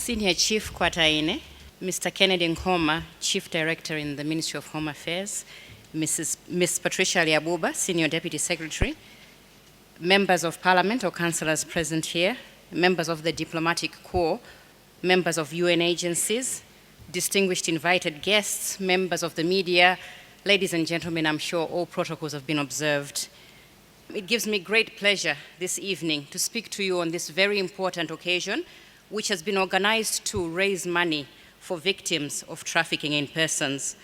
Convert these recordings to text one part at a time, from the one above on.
Senior Chief Kwataine, Mr. Kennedy Nkoma, Chief Director in the Ministry of Home Affairs, Ms. Patricia Liabuba, Senior Deputy Secretary, members of Parliament or councillors present here, members of the Diplomatic Corps, members of UN agencies, distinguished invited guests, members of the media, ladies and gentlemen, I'm sure all protocols have been observed. It gives me great pleasure this evening to speak to you on this very important occasion, which has been organized to raise money for victims of trafficking in persons.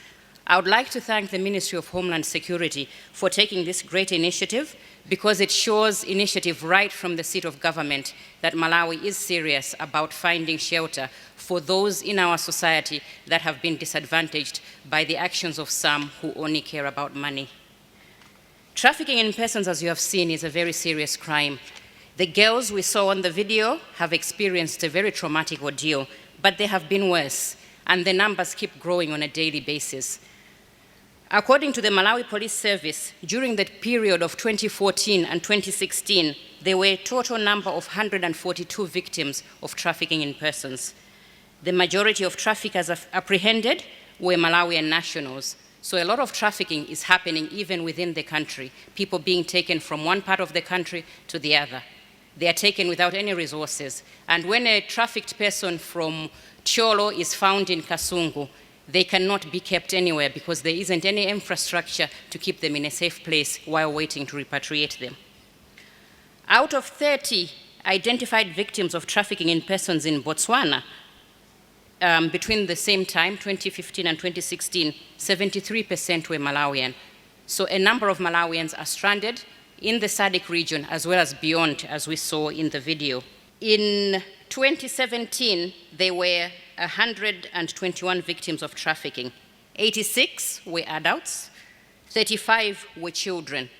I would like to thank the Ministry of Homeland Security for taking this great initiative, because it shows initiative right from the seat of government that Malawi is serious about finding shelter for those in our society that have been disadvantaged by the actions of some who only care about money. Trafficking in persons, as you have seen, is a very serious crime. The girls we saw on the video have experienced a very traumatic ordeal, but they have been worse, and the numbers keep growing on a daily basis. According to the Malawi Police Service, during the period of 2014 and 2016, there were a total number of 142 victims of trafficking in persons. The majority of traffickers apprehended were Malawian nationals. So a lot of trafficking is happening even within the country, people being taken from one part of the country to the other. They are taken without any resources. And when a trafficked person from Cholo is found in Kasungu, they cannot be kept anywhere because there isn't any infrastructure to keep them in a safe place while waiting to repatriate them. Out of 30 identified victims of trafficking in persons in Botswana, between the same time, 2015 and 2016, 73% were Malawian. So a number of Malawians are stranded in the SADC region as well as beyond, as we saw in the video. In 2017, there were 121 victims of trafficking. 86 were adults, 35 were children.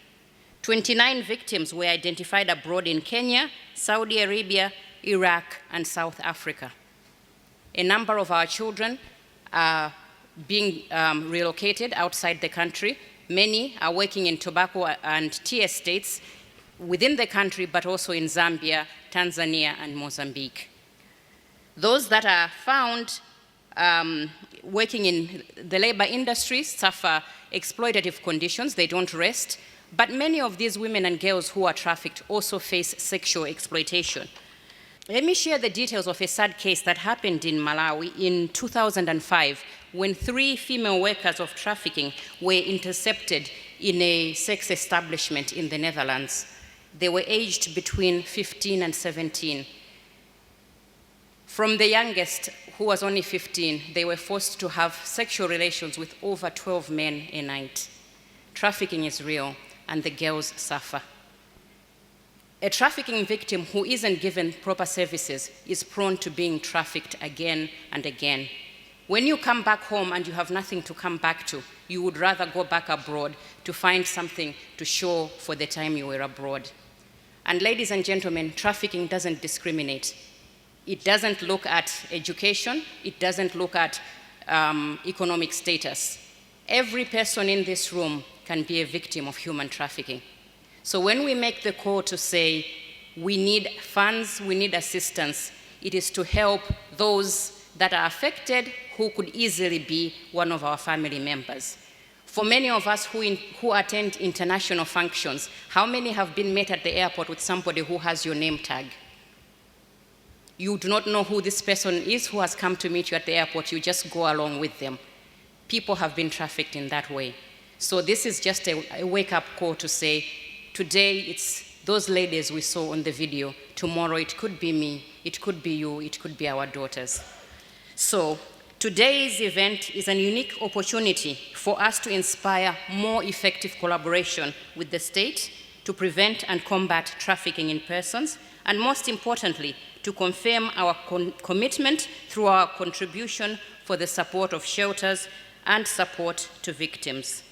29 victims were identified abroad in Kenya, Saudi Arabia, Iraq, and South Africa. A number of our children are being relocated outside the country. Many are working in tobacco and tea estates within the country, but also in Zambia, Tanzania, and Mozambique. Those that are found working in the labor industry suffer exploitative conditions. They don't rest. But many of these women and girls who are trafficked also face sexual exploitation. Let me share the details of a sad case that happened in Malawi in 2005 when 3 female workers of trafficking were intercepted in a sex establishment in the Netherlands. They were aged between 15 and 17. From the youngest, who was only 15, they were forced to have sexual relations with over 12 men a night. Trafficking is real, and the girls suffer. A trafficking victim who isn't given proper services is prone to being trafficked again and again. When you come back home and you have nothing to come back to, you would rather go back abroad to find something to show for the time you were abroad. And ladies and gentlemen, trafficking doesn't discriminate. It doesn't look at education. It doesn't look at economic status. Every person in this room can be a victim of human trafficking. So when we make the call to say we need funds, we need assistance, it is to help those that are affected who could easily be one of our family members. For many of us who attend international functions, how many have been met at the airport with somebody who has your name tag? You do not know who this person is who has come to meet you at the airport, you just go along with them. People have been trafficked in that way. So this is just a wake-up call to say, today it's those ladies we saw on the video. Tomorrow it could be me, it could be you, it could be our daughters. So today's event is a unique opportunity for us to inspire more effective collaboration with the state to prevent and combat trafficking in persons, and most importantly, to confirm our commitment through our contribution for the support of shelters and support to victims.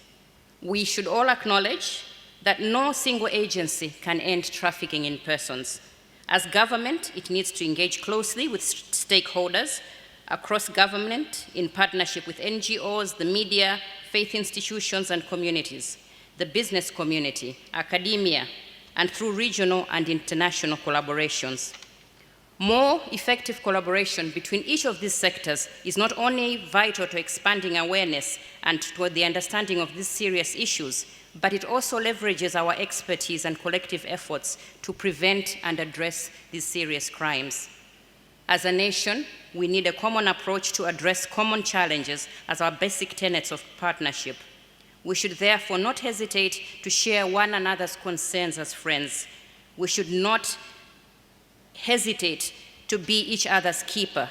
We should all acknowledge that no single agency can end trafficking in persons. As government, it needs to engage closely with stakeholders across government in partnership with NGOs, the media, faith institutions and communities, the business community, academia, and through regional and international collaborations. More effective collaboration between each of these sectors is not only vital to expanding awareness and toward the understanding of these serious issues, but it also leverages our expertise and collective efforts to prevent and address these serious crimes. As a nation, we need a common approach to address common challenges as our basic tenets of partnership. We should therefore not hesitate to share one another's concerns as friends. We should not hesitate to be each other's keeper.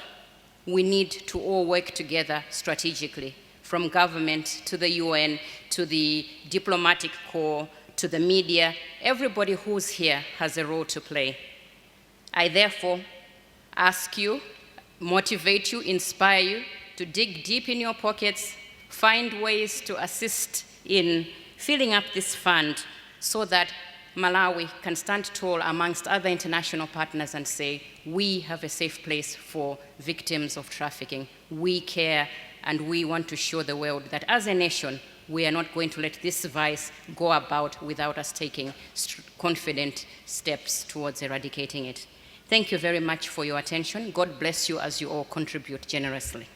We need to all work together strategically, from government to the UN, to the diplomatic corps, to the media. Everybody who's here has a role to play. I therefore ask you, motivate you, inspire you to dig deep in your pockets, find ways to assist in filling up this fund so that Malawi can stand tall amongst other international partners and say, we have a safe place for victims of trafficking. We care, and we want to show the world that as a nation, we are not going to let this vice go about without us taking confident steps towards eradicating it. Thank you very much for your attention. God bless you as you all contribute generously.